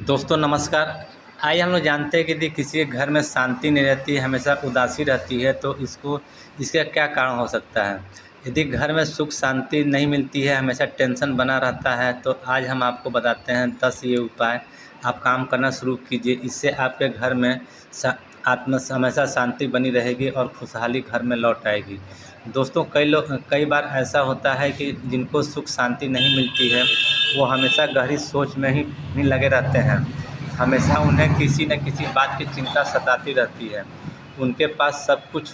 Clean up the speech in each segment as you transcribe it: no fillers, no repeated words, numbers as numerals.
दोस्तों नमस्कार। आइए हम लोग जानते हैं कि यदि किसी के घर में शांति नहीं रहती है, हमेशा उदासी रहती है, तो इसका क्या कारण हो सकता है। यदि घर में सुख शांति नहीं मिलती है, हमेशा टेंशन बना रहता है, तो आज हम आपको बताते हैं 10 ये उपाय। आप काम करना शुरू कीजिए, इससे आपके घर में हमेशा शांति बनी रहेगी और खुशहाली घर में लौट आएगी। दोस्तों कई बार ऐसा होता है कि जिनको सुख शांति नहीं मिलती है, वो हमेशा गहरी सोच में ही लगे रहते हैं। हमेशा उन्हें किसी न किसी बात की चिंता सताती रहती है। उनके पास सब कुछ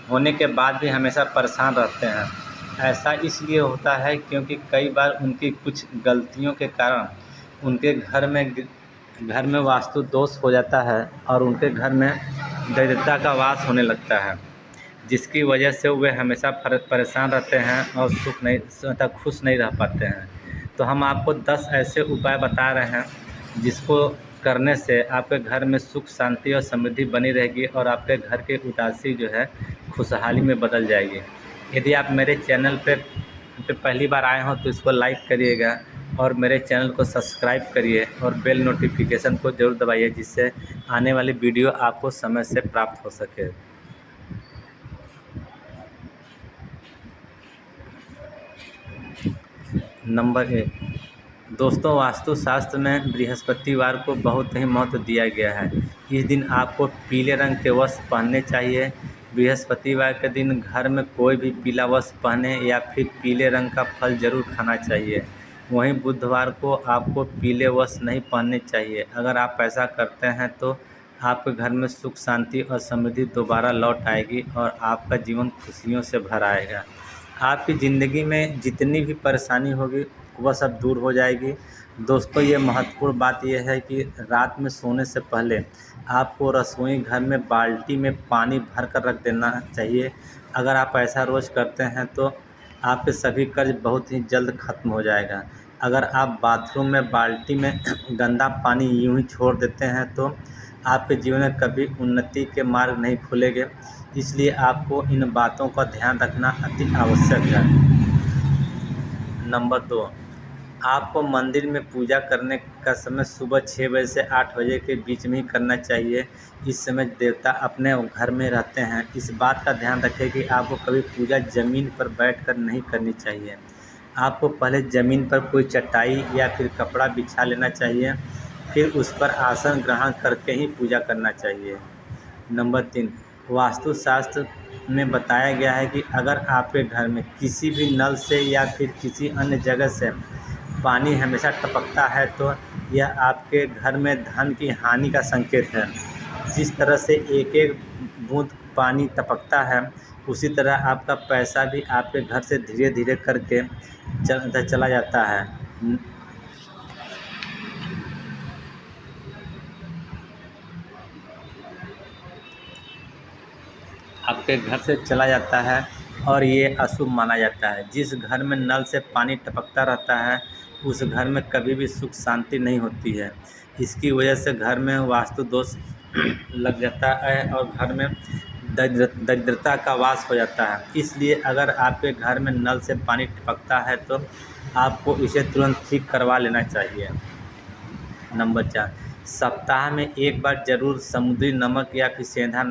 होने के बाद भी हमेशा परेशान रहते हैं। ऐसा इसलिए होता है क्योंकि कई बार उनकी कुछ गलतियों के कारण उनके घर में वास्तु दोष हो जाता है और उनके घर में दरिद्रता का वास होने लगता है, जिसकी वजह से वे हमेशा परेशान रहते हैं और खुश नहीं रह पाते हैं। तो हम आपको 10 ऐसे उपाय बता रहे हैं जिसको करने से आपके घर में सुख शांति और समृद्धि बनी रहेगी और आपके घर की उदासी जो है खुशहाली में बदल जाएगी। यदि आप मेरे चैनल पे पहली बार आए हों तो इसको लाइक करिएगा और मेरे चैनल को सब्सक्राइब करिए और बेल नोटिफिकेशन को ज़रूर दबाइए, जिससे आने वाली वीडियो आपको समय से प्राप्त हो सके। नंबर 1, दोस्तों वास्तुशास्त्र में बृहस्पतिवार को बहुत ही महत्व दिया गया है। इस दिन आपको पीले रंग के वस्त्र पहनने चाहिए। बृहस्पतिवार के दिन घर में कोई भी पीला वस्त्र पहने या फिर पीले रंग का फल जरूर खाना चाहिए। वहीं बुधवार को आपको पीले वस्त्र नहीं पहनने चाहिए। अगर आप ऐसा करते हैं तो आपके घर में सुख शांति और समृद्धि दोबारा लौट आएगी और आपका जीवन खुशियों से भर आएगा। आपकी ज़िंदगी में जितनी भी परेशानी होगी वह सब दूर हो जाएगी। दोस्तों ये महत्वपूर्ण बात यह है कि रात में सोने से पहले आपको रसोई घर में बाल्टी में पानी भर कर रख देना चाहिए। अगर आप ऐसा रोज़ करते हैं तो आपके सभी कर्ज बहुत ही जल्द ख़त्म हो जाएगा। अगर आप बाथरूम में बाल्टी में गंदा पानी यूं ही छोड़ देते हैं तो आपके जीवन में कभी उन्नति के मार्ग नहीं खुलेंगे। इसलिए आपको इन बातों का ध्यान रखना अति आवश्यक है। नंबर 2, आपको मंदिर में पूजा करने का समय सुबह 6 बजे से 8 बजे के बीच में ही करना चाहिए। इस समय देवता अपने घर में रहते हैं। इस बात का ध्यान रखें कि आपको कभी पूजा ज़मीन पर बैठकर नहीं करनी चाहिए। आपको पहले ज़मीन पर कोई चटाई या फिर कपड़ा बिछा लेना चाहिए, फिर उस पर आसन ग्रहण करके ही पूजा करना चाहिए। नंबर 3, वास्तुशास्त्र में बताया गया है कि अगर आपके घर में किसी भी नल से या फिर किसी अन्य जगह से पानी हमेशा टपकता है तो यह आपके घर में धन की हानि का संकेत है। जिस तरह से एक एक बूंद पानी टपकता है, उसी तरह आपका पैसा भी आपके घर से धीरे धीरे करके चला जाता है। आपके घर से चला जाता है और ये अशुभ माना जाता है। जिस घर में नल से पानी टपकता रहता है उस घर में कभी भी सुख शांति नहीं होती है। इसकी वजह से घर में वास्तु दोष लग जाता है और घर में दरिद्रता का वास हो जाता है। इसलिए अगर आपके घर में नल से पानी टपकता है तो आपको इसे तुरंत ठीक करवा लेना चाहिए। नंबर 4, सप्ताह में एक बार ज़रूर समुद्री नमक या फिर सेंधा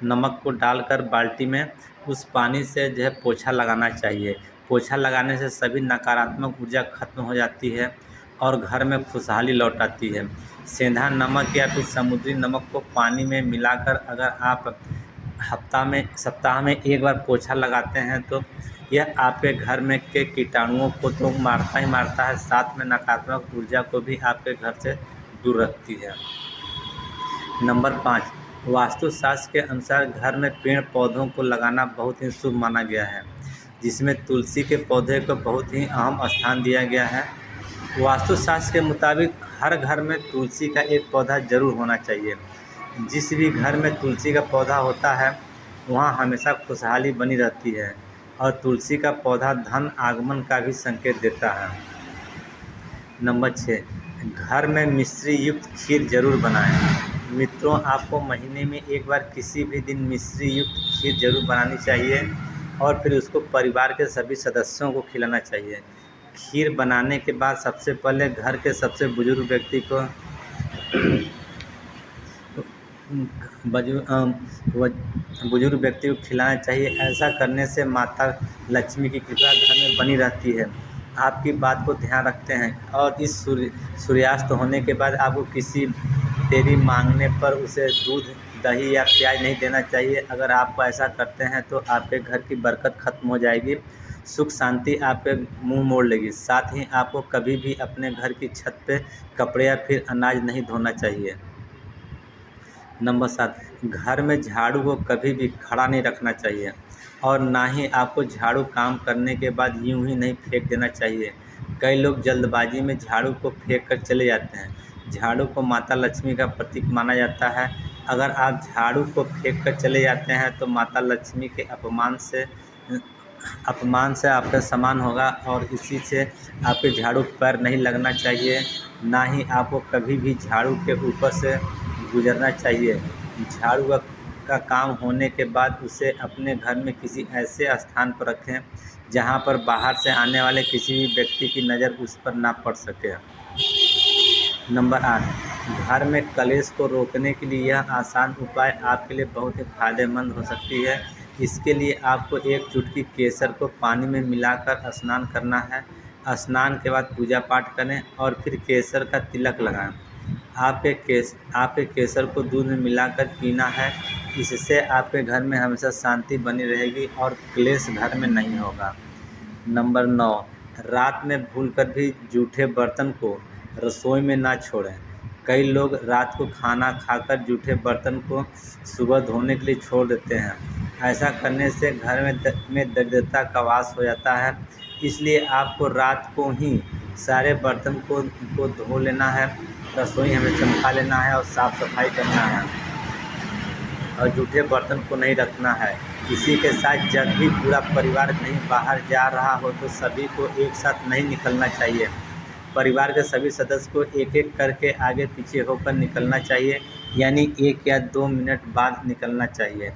नमक को डालकर बाल्टी में उस पानी से जो है पोछा लगाना चाहिए। पोछा लगाने से सभी नकारात्मक ऊर्जा खत्म हो जाती है और घर में खुशहाली लौट आती है। सेंधा नमक या फिर समुद्री नमक को पानी में मिलाकर अगर आप सप्ताह में एक बार पोछा लगाते हैं तो यह आपके घर में के कीटाणुओं को तो मारता ही मारता है, साथ में नकारात्मक ऊर्जा को भी आपके घर से दूर रखती है। नंबर 5, वास्तुशास्त्र के अनुसार घर में पेड़ पौधों को लगाना बहुत ही शुभ माना गया है, जिसमें तुलसी के पौधे को बहुत ही अहम स्थान दिया गया है। वास्तुशास्त्र के मुताबिक हर घर में तुलसी का एक पौधा जरूर होना चाहिए। जिस भी घर में तुलसी का पौधा होता है वहाँ हमेशा खुशहाली बनी रहती है और तुलसी का पौधा धन आगमन का भी संकेत देता है। नंबर 6, घर में मिश्री युक्त खीर जरूर बनाएं। मित्रों, आपको महीने में एक बार किसी भी दिन मिश्री युक्त खीर जरूर बनानी चाहिए और फिर उसको परिवार के सभी सदस्यों को खिलाना चाहिए। खीर बनाने के बाद सबसे पहले घर के सबसे बुजुर्ग व्यक्ति को बुजुर्ग व्यक्ति को खिलाना चाहिए। ऐसा करने से माता लक्ष्मी की कृपा घर में बनी रहती है। आपकी बात को ध्यान रखते हैं और इस सूर्यास्त होने के बाद आपको किसी देरी मांगने पर उसे दूध, दही या प्याज नहीं देना चाहिए। अगर आप ऐसा करते हैं तो आपके घर की बरकत खत्म हो जाएगी, सुख शांति आपके मुंह मोड़ लेगी। साथ ही आपको कभी भी अपने घर की छत पे कपड़े या फिर अनाज नहीं धोना चाहिए। नंबर 7, घर में झाड़ू को कभी भी खड़ा नहीं रखना चाहिए और ना ही आपको झाड़ू काम करने के बाद यूं ही नहीं फेंक देना चाहिए। कई लोग जल्दबाजी में झाड़ू को फेंक कर चले जाते हैं। झाड़ू को माता लक्ष्मी का प्रतीक माना जाता है। अगर आप झाड़ू को फेंक कर चले जाते हैं तो माता लक्ष्मी के अपमान से आपका सम्मान होगा और इसी से आपके झाड़ू पर नहीं लगना चाहिए। ना ही आपको कभी भी झाड़ू के ऊपर से गुजरना चाहिए। झाड़ू का काम होने के बाद उसे अपने घर में किसी ऐसे स्थान पर रखें जहां पर बाहर से आने वाले किसी भी व्यक्ति की नज़र उस पर ना पड़ सके। नंबर 8, घर में कलेश को रोकने के लिए यह आसान उपाय आपके लिए बहुत ही फायदेमंद हो सकती है। इसके लिए आपको एक चुटकी केसर को पानी में मिलाकर स्नान करना है। स्नान के बाद पूजा पाठ करें और फिर केसर का तिलक लगाएं। आपके केसर को दूध में मिलाकर पीना है। इससे आपके घर में हमेशा शांति बनी रहेगी और क्लेश घर में नहीं होगा। नंबर 9, रात में भूलकर भी जूठे बर्तन को रसोई में ना छोड़ें। कई लोग रात को खाना खाकर जूठे बर्तन को सुबह धोने के लिए छोड़ देते हैं। ऐसा करने से घर में दरिद्रता का वास हो जाता है। इसलिए आपको रात को ही सारे बर्तन को धो लेना है, रसोई हमें चमका लेना है और साफ़ सफाई करना है और जूठे बर्तन को नहीं रखना है। इसी के साथ जब भी पूरा परिवार कहीं बाहर जा रहा हो तो सभी को एक साथ नहीं निकलना चाहिए। परिवार के सभी सदस्य को एक एक करके आगे पीछे होकर निकलना चाहिए, यानी 1 या 2 मिनट बाद निकलना चाहिए।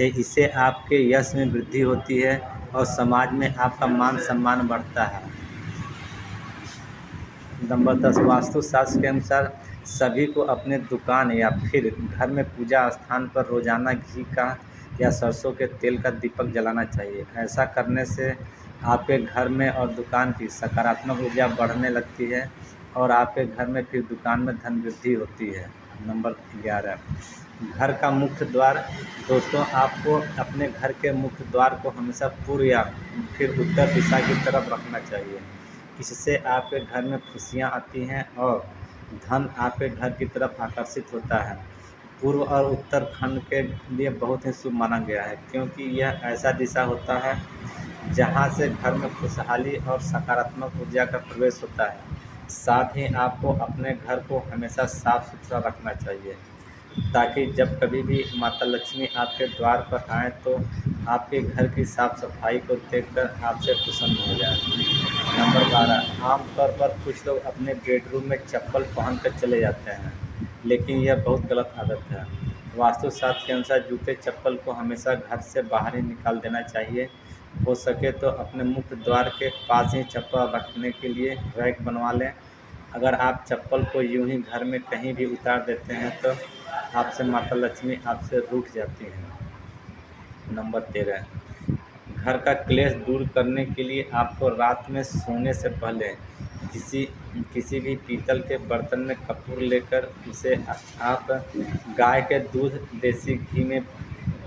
इससे आपके यश में वृद्धि होती है और समाज में आपका मान सम्मान बढ़ता है। नंबर 10, वास्तुशास्त्र के अनुसार सभी को अपने दुकान या फिर घर में पूजा स्थान पर रोजाना घी का या सरसों के तेल का दीपक जलाना चाहिए। ऐसा करने से आपके घर में और दुकान की सकारात्मक ऊर्जा बढ़ने लगती है और आपके घर में फिर दुकान में धन वृद्धि होती है। नंबर 11, घर का मुख्य द्वार। दोस्तों, आपको अपने घर के मुख्य द्वार को हमेशा पूर्व या फिर उत्तर दिशा की तरफ रखना चाहिए। इससे आपके घर में खुशियाँ आती हैं और धन आपके घर की तरफ आकर्षित होता है। पूर्व और उत्तर खंड के लिए बहुत ही शुभ माना गया है, क्योंकि यह ऐसा दिशा होता है जहां से घर में खुशहाली और सकारात्मक ऊर्जा का प्रवेश होता है। साथ ही आपको अपने घर को हमेशा साफ सुथरा रखना चाहिए ताकि जब कभी भी माता लक्ष्मी आपके द्वार पर आएँ तो आपके घर की साफ सफाई को देखकर आपसे प्रसन्न हो जाए। नंबर 12, आमतौर पर कुछ लोग अपने बेडरूम में चप्पल पहनकर चले जाते हैं, लेकिन यह बहुत गलत आदत है। वास्तुशास्त्र के अनुसार जूते चप्पल को हमेशा घर से बाहर ही निकाल देना चाहिए। हो सके तो अपने मुख्य द्वार के पास ही चप्पल रखने के लिए रैक बनवा लें। अगर आप चप्पल को यूं ही घर में कहीं भी उतार देते हैं तो आपसे माता लक्ष्मी आपसे रूठ जाती हैं। नंबर 13, घर का क्लेश दूर करने के लिए आपको रात में सोने से पहले किसी भी पीतल के बर्तन में कपूर लेकर उसे आप गाय के दूध देसी घी में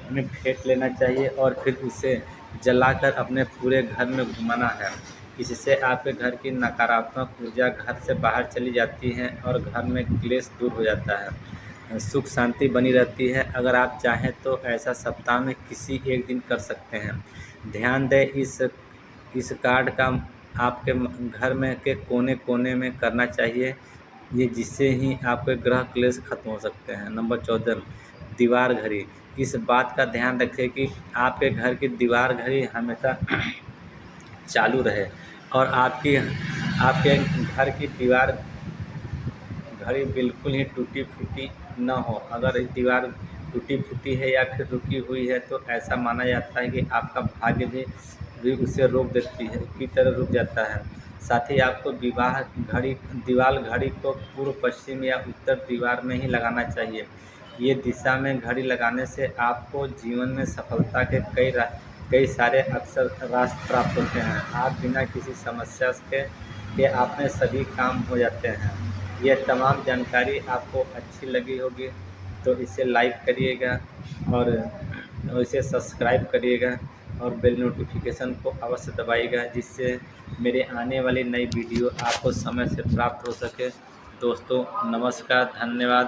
फेंट लेना चाहिए और फिर उसे जलाकर अपने पूरे घर में घुमाना है। इससे आपके घर की नकारात्मक ऊर्जा घर से बाहर चली जाती है और घर में क्लेश दूर हो जाता है, सुख शांति बनी रहती है। अगर आप चाहें तो ऐसा सप्ताह में किसी एक दिन कर सकते हैं। ध्यान दें, इस कार्ड का आपके घर में के कोने कोने में करना चाहिए, ये जिससे ही आपके ग्रह क्लेश खत्म हो सकते हैं। नंबर 14, दीवार घड़ी। इस बात का ध्यान रखें कि आपके घर की दीवार घड़ी हमेशा चालू रहे और आपके घर की दीवार घड़ी बिल्कुल ही टूटी फूटी न हो। अगर दीवार टूटी फूटी है या फिर रुकी हुई है तो ऐसा माना जाता है कि आपका भाग्य भी उसे रोक देती है की तरह रुक जाता है। साथ ही आपको विवाह घड़ी दीवार घड़ी को पूर्व पश्चिम या उत्तर दीवार में ही लगाना चाहिए। ये दिशा में घड़ी लगाने से आपको जीवन में सफलता के कई सारे अवसर रास्ते प्राप्त होते हैं। आप बिना किसी समस्या के आप में सभी काम हो जाते हैं। यह तमाम जानकारी आपको अच्छी लगी होगी तो इसे लाइक करिएगा और इसे सब्सक्राइब करिएगा और बेल नोटिफिकेशन को अवश्य दबाइएगा, जिससे मेरे आने वाली नई वीडियो आपको समय से प्राप्त हो सके। दोस्तों नमस्कार, धन्यवाद।